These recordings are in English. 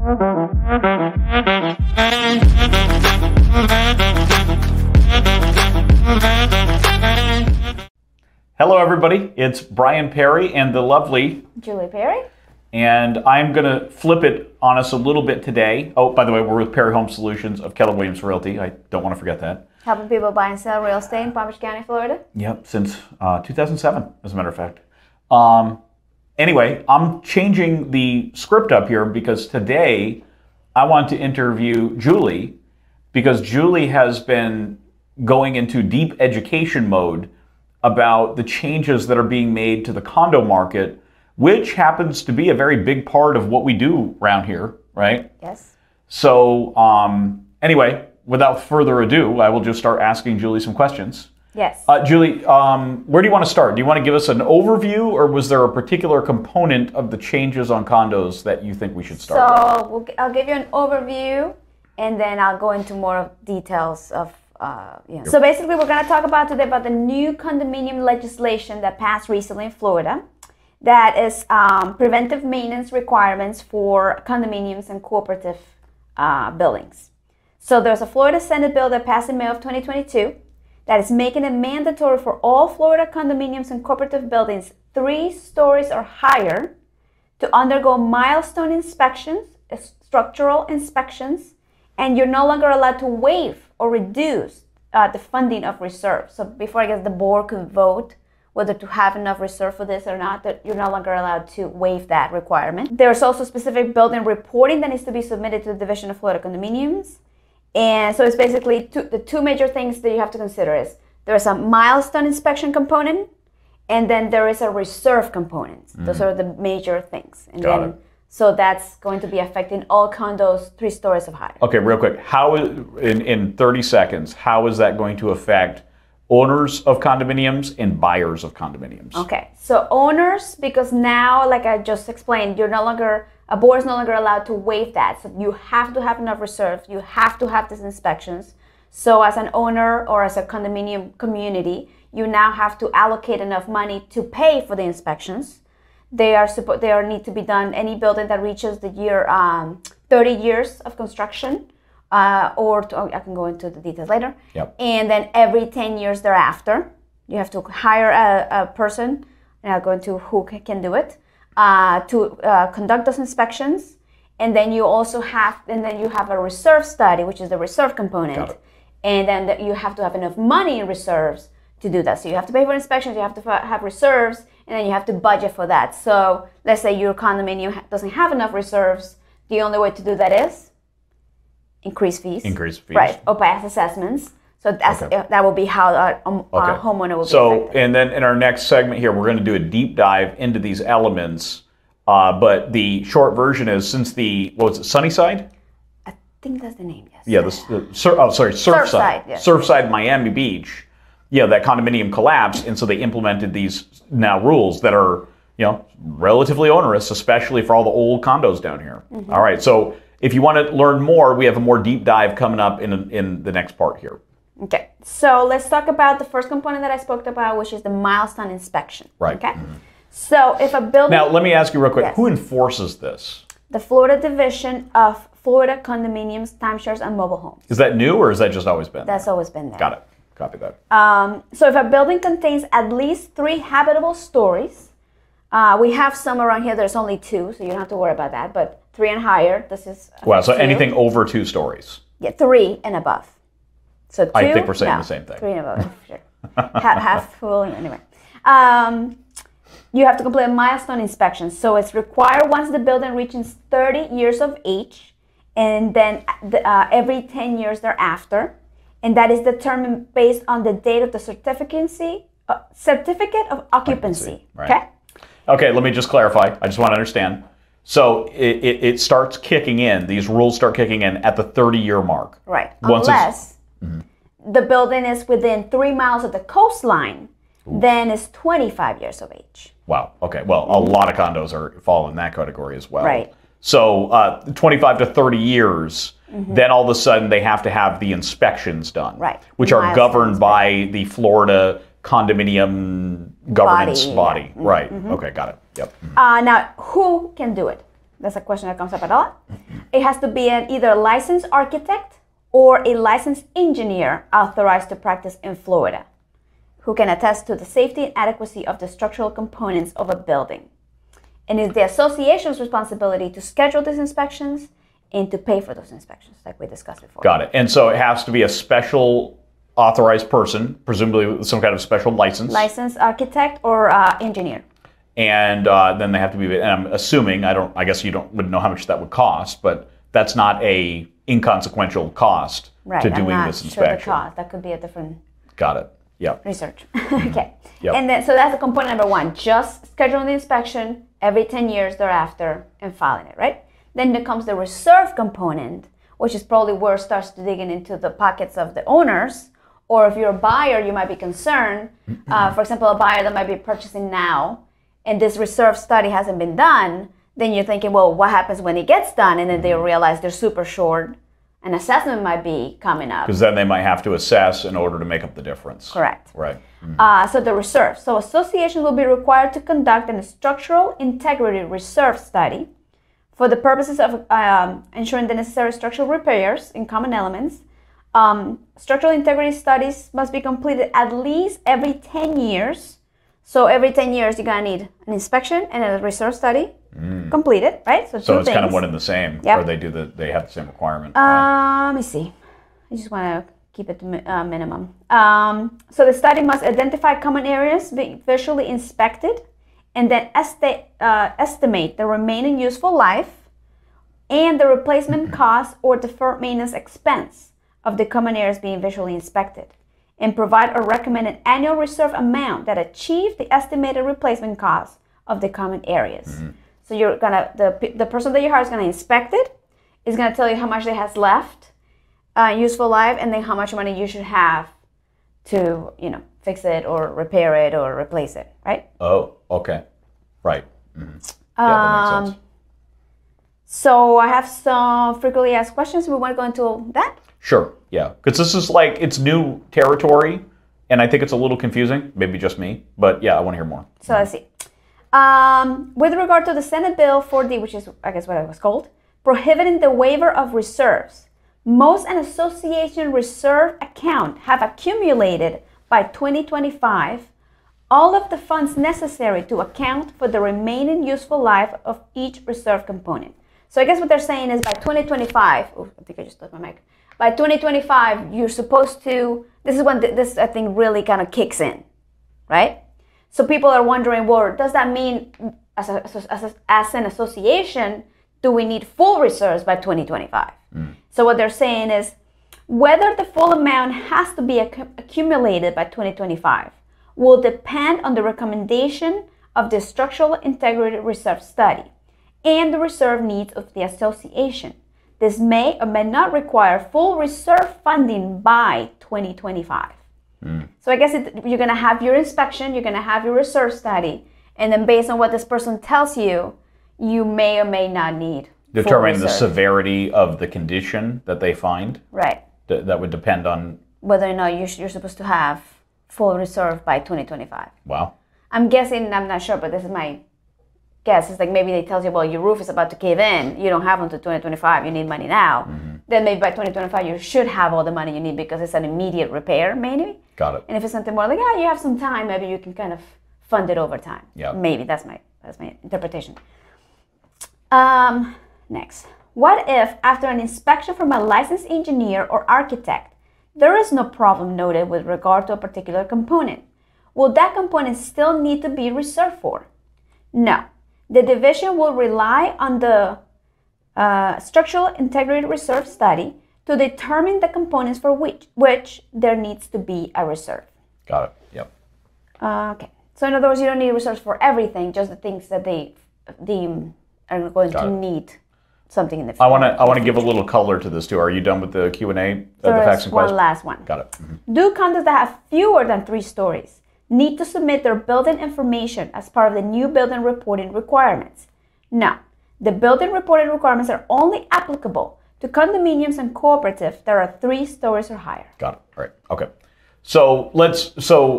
Hello everybody, it's Brian Perry and the lovely Julie Perry. And I'm going to flip it on us a little bit today. Oh, by the way, we're with Perry Home Solutions of Keller Williams Realty. I don't want to forget that. Helping people buy and sell real estate in Palm Beach County, Florida. Yep, since 2007, as a matter of fact. Anyway, I'm changing the script up here because today I want to interview Julie because Julie has been going into deep education mode about the changes that are being made to the condo market, which happens to be a very big part of what we do around here, right? Yes. So anyway, without further ado, I will just start asking Julie some questions. Yes. Julie, where do you want to start? Do you want to give us an overview, or was there a particular component of the changes on condos that you think we should start with? So I'll give you an overview, and then I'll go into more details of So basically, we're going to talk about today about the new condominium legislation that passed recently in Florida. That is preventive maintenance requirements for condominiums and cooperative buildings. So there's a Florida Senate bill that passed in May of 2022 that is making it mandatory for all Florida condominiums and cooperative buildings 3 stories or higher to undergo milestone inspections, structural inspections, and you're no longer allowed to waive or reduce the funding of reserves. So before, I guess, the board could vote whether to have enough reserve for this or not, that you're no longer allowed to waive that requirement. There's also specific building reporting that needs to be submitted to the Division of Florida Condominiums. And so it's basically the two major things that you have to consider is there's a milestone inspection component, and then there is a reserve component. Those are the major things. And Got it. So that's going to be affecting all condos 3 stories of height. Okay, real quick. How is, in 30 seconds, how is that going to affect owners of condominiums and buyers of condominiums? Okay, so owners, because now, like I just explained, a board is no longer allowed to waive that. So you have to have enough reserves. You have to have these inspections. So as an owner or as a condominium community, you now have to allocate enough money to pay for the inspections. They need to be done. Any building that reaches the year 30 years of construction, I can go into the details later. Yep. And then every 10 years thereafter, you have to hire a person, and I'll go into who can do it, to conduct those inspections. And then you also have, a reserve study, which is the reserve component. Got it. And then you have to have enough money in reserves to do that. So you have to pay for inspections, you have to have reserves, and then you have to budget for that. So let's say your condominium doesn't have enough reserves. The only way to do that is increase fees. Increase fees. Right, or pass assessments. So that will be how a homeowner will be affected. And then in our next segment here, we're going to do a deep dive into these elements. But the short version is, since Sunnyside? I think that's the name, yes. Yeah, Surfside. Yes. Surfside, Miami Beach. Yeah, that condominium collapsed, and so they implemented these now rules that are, relatively onerous, especially for all the old condos down here. All right, so if you want to learn more, we have a more deep dive coming up in the next part here. Okay, so let's talk about the first component that I spoke about, which is the milestone inspection. Right. Okay. So if a building... Now, let me ask you real quick, Yes. Who enforces this? The Florida Division of Florida Condominiums, Timeshares, and Mobile Homes. Is that new, or has that just always been That's always been there. Got it. Copy that. So if a building contains at least 3 habitable stories, we have some around here, there's only 2, so you don't have to worry about that, but 3 and higher, this is Wow, so 2. anything over 2 stories. Yeah, 3 and above. So 2, I think we're saying the same thing. 3 and above, sure. half full, anyway. You have to complete a milestone inspection. So it's required once the building reaches 30 years of age, and then every 10 years thereafter. And that is determined based on the date of the certificate of occupancy. Right. Okay? Okay, let me just clarify. I just want to understand. So it starts kicking in, these rules start kicking in at the 30-year mark. Right. Unless the building is within 3 miles of the coastline, then it's 25 years of age. Wow. Okay. Well, a lot of condos fall in that category as well. Right. So 25 to 30 years, then all of a sudden they have to have the inspections done, right, which are governed by the Florida Condominium Governance Body. Yeah. Right. Okay. Got it. Yep. Now, who can do it? That's a question that comes up a lot. It has to be either a licensed architect or a licensed engineer authorized to practice in Florida, who can attest to the safety and adequacy of the structural components of a building. And it's the association's responsibility to schedule these inspections and to pay for those inspections, like we discussed before. Got it. And so it has to be a special authorized person, presumably with some kind of special license. Licensed architect or engineer. And then they have to be, and I'm assuming, I guess you wouldn't know how much that would cost, but that's not a inconsequential cost to doing this inspection. Sure the cost. That could be a different Got it. Yep. research. Okay. Yep. And then, so that's the component number one, just scheduling the inspection every 10 years thereafter and filing it, right? Then there comes the reserve component, which is probably where it starts digging into the pockets of the owners. Or if you're a buyer, you might be concerned. For example, a buyer that might be purchasing now, and this reserve study hasn't been done, then you're thinking, well, what happens when it gets done? And then they realize they're super short. An assessment might be coming up. Because then they might have to assess in order to make up the difference. Correct. Right. So the reserve. So associations will be required to conduct a structural integrity reserve study for the purposes of ensuring the necessary structural repairs in common elements. Structural integrity studies must be completed at least every 10 years. So every 10 years, you're going to need an inspection and a reserve study completed, right? So it's kind of one and the same, Yep. or they have the same requirement. Let me see. I just want to keep it to minimum. So the study must identify common areas, be visually inspected, and then estimate the remaining useful life and the replacement cost or deferred maintenance expense of the common areas being visually inspected, and provide a recommended annual reserve amount that achieves the estimated replacement cost of the common areas. So you're gonna the person that you hire is gonna inspect it, is gonna tell you how much it has left, useful life, and then how much money you should have to fix it or repair it or replace it, right? Oh, okay, right. Yeah, that makes sense. So I have some frequently asked questions. We want to go into that. Sure, yeah, because this is it's new territory, and I think it's a little confusing, maybe just me, but yeah, I want to hear more. So let's see. With regard to the Senate Bill 4D, which is, I guess, what it was called, prohibiting the waiver of reserves, most an association reserve account have accumulated by 2025 all of the funds necessary to account for the remaining useful life of each reserve component. So I guess what they're saying is by 2025, oh, I think I just took my mic. By 2025, you're supposed to, this is when this, I think, really kind of kicks in, right? So people are wondering, well, does that mean as an association, do we need full reserves by 2025? So what they're saying is whether the full amount has to be accumulated by 2025 will depend on the recommendation of the Structural Integrity Reserve Study and the reserve needs of the association. This may or may not require full reserve funding by 2025. So I guess you're going to have your inspection, you're going to have your reserve study, and then based on what this person tells you, you may or may not need determining the severity of the condition that they find. Right. That would depend on whether or not you're supposed to have full reserve by 2025. Wow. I'm guessing, I'm not sure, but this is my guess. It's like maybe they tell you, well, your roof is about to cave in. You don't have until 2025. You need money now. Then maybe by 2025, you should have all the money you need because it's an immediate repair, maybe. Got it. And if it's something more like, you have some time, maybe you can kind of fund it over time. Yeah. Maybe that's my interpretation. Next. What if after an inspection from a licensed engineer or architect, there is no problem noted with regard to a particular component? Will that component still need to be reserved for? No. The division will rely on the Structural Integrity Reserve Study to determine the components for which there needs to be a reserve. Got it. Yep. Okay. So in other words, you don't need reserves for everything, just the things that they deem are going to need something in the future. I want to give a little color to this too. Are you done with the Q&A? The facts and questions? One last one. Got it. Do condos that have fewer than 3 stories need to submit their building information as part of the new building reporting requirements? No. The building reporting requirements are only applicable to condominiums and cooperatives that are 3 stories or higher. Got it. All right. Okay. So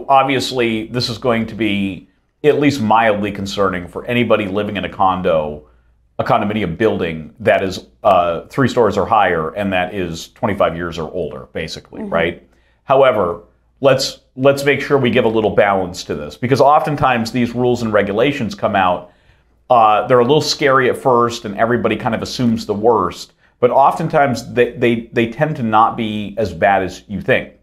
obviously this is going to be at least mildly concerning for anybody living in a condo a condominium building that is 3 stories or higher and that is 25 years or older, basically, right? However, let's make sure we give a little balance to this, because oftentimes these rules and regulations come out, they're a little scary at first and everybody kind of assumes the worst, but oftentimes they tend to not be as bad as you think.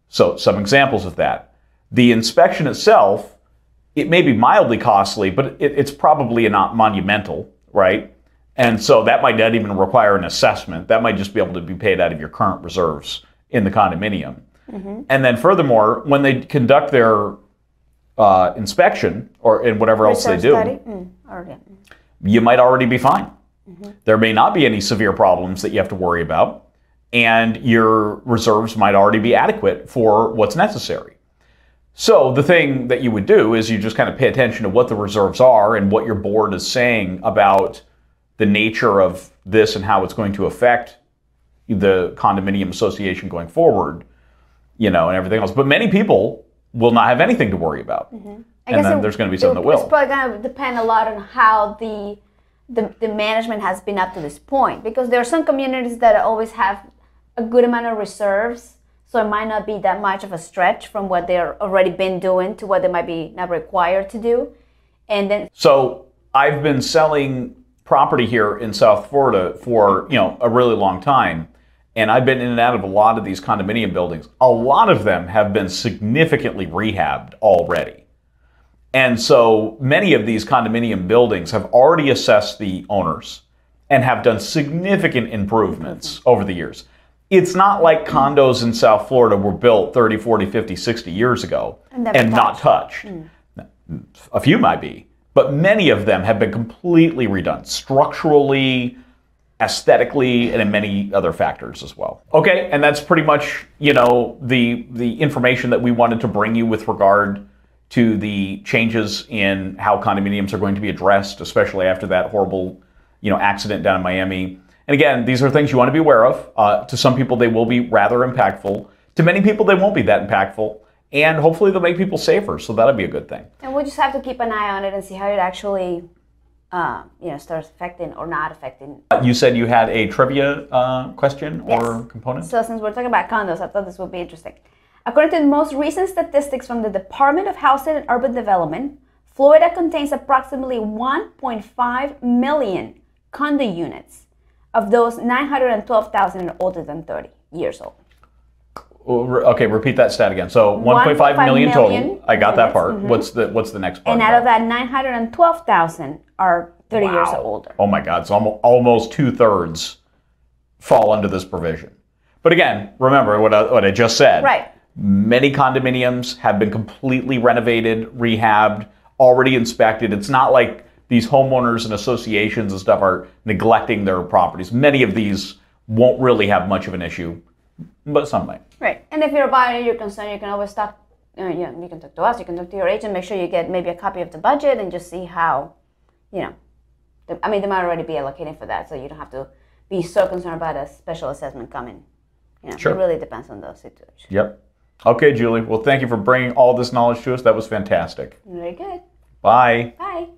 So some examples of that. The inspection itself, it may be mildly costly, but it's probably not monumental, right? And so that might not even require an assessment. That might just be able to be paid out of your current reserves in the condominium. And then furthermore, when they conduct their inspection or in whatever else they do, you might already be fine. There may not be any severe problems that you have to worry about, and your reserves might already be adequate for what's necessary. So the thing that you would do is you just kind of pay attention to what the reserves are and what your board is saying about the nature of this and how it's going to affect the condominium association going forward, you know, and everything else. But many people will not have anything to worry about. And then there's going to be some that will. It's probably going to depend a lot on how the management has been up to this point, because there are some communities that always have a good amount of reserves, so it might not be that much of a stretch from what they're already been doing to what they might be not required to do. And then, so I've been selling property here in South Florida for, you know, a really long time, and I've been in and out of a lot of these condominium buildings. A lot of them have been significantly rehabbed already. And so many of these condominium buildings have already assessed the owners and have done significant improvements over the years. It's not like condos in South Florida were built 30, 40, 50, 60 years ago and not touched. A few might be, but many of them have been completely redone structurally, aesthetically, and in many other factors as well. Okay, and that's pretty much, you know, the information that we wanted to bring you with regard to the changes in how condominiums are going to be addressed, especially after that horrible, you know, accident down in Miami. And again, these are things you want to be aware of. To some people, they will be rather impactful. To many people, they won't be that impactful. And hopefully they'll make people safer, so that'll be a good thing. And we'll just have to keep an eye on it and see how it actually you know, starts affecting or not affecting. You said you had a trivia question or component? So since we're talking about condos, I thought this would be interesting. According to the most recent statistics from the Department of Housing and Urban Development, Florida contains approximately 1.5 million condo units. Of those, 912,000 are older than 30 years old. Okay, repeat that stat again. So 1.5 million total. I got that part. What's the next part? And out of that, 912,000 are 30 years or older. Oh my God! So almost 2/3 fall under this provision. But again, remember what I just said. Right. Many condominiums have been completely renovated, rehabbed, already inspected. It's not like these homeowners and associations and stuff are neglecting their properties. Many of these won't really have much of an issue, but some might. Right. And if you're a buyer, you're concerned, you can always talk. You can talk to us. You can talk to your agent. Make sure you get maybe a copy of the budget and just see how, you know. I mean, they might already be allocated for that, so you don't have to be so concerned about a special assessment coming. You know, it really depends on those situations. Yep. Okay, Julie. Well, thank you for bringing all this knowledge to us. That was fantastic. Very good. Bye. Bye.